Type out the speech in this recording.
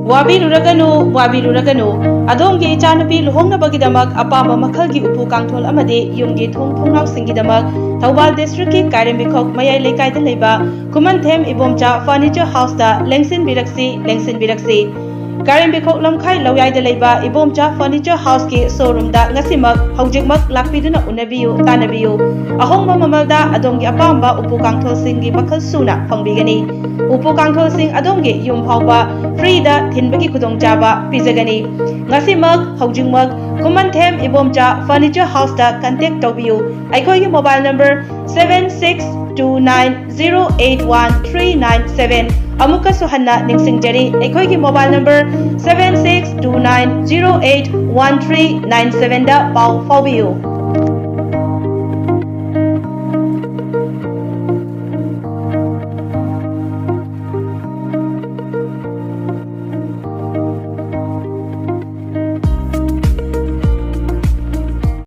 Wabiruraganu, Adongi Chanapi, Hongabagidamak, Apama Makalgi Upu Kangtol Amade, Yungi Thong Singidamak, Tawal District, Kairembikhok, Maya Lekai the Leba, Khumanthem, Ibomcha, Furniture House, Lengsinbiraksi. Kairembikhok Lamkai, Lawai the Leba, Ibomcha, Furniture House, Sorum da, Nasimak, Haujikmak, Lakpiduna Unabiu, Tanabiu, Ahoma Mamalda, Adongi Apamba, Upu Kangtol Singi Makal Suna, Fangbigani, Upu Kangtol Sing Adongi, Yum Hauba, Frida, Tinbaki Kudong Java, Pizagani, Nasimak, Haujikmak, Khumanthem, Ibomcha, Furniture House, contact Tobiu, Aikoy mobile number 7629081397. Amuka Suhanna Lengsinjari, Aikoy mobile number 7629081397 da Pau Faubiu.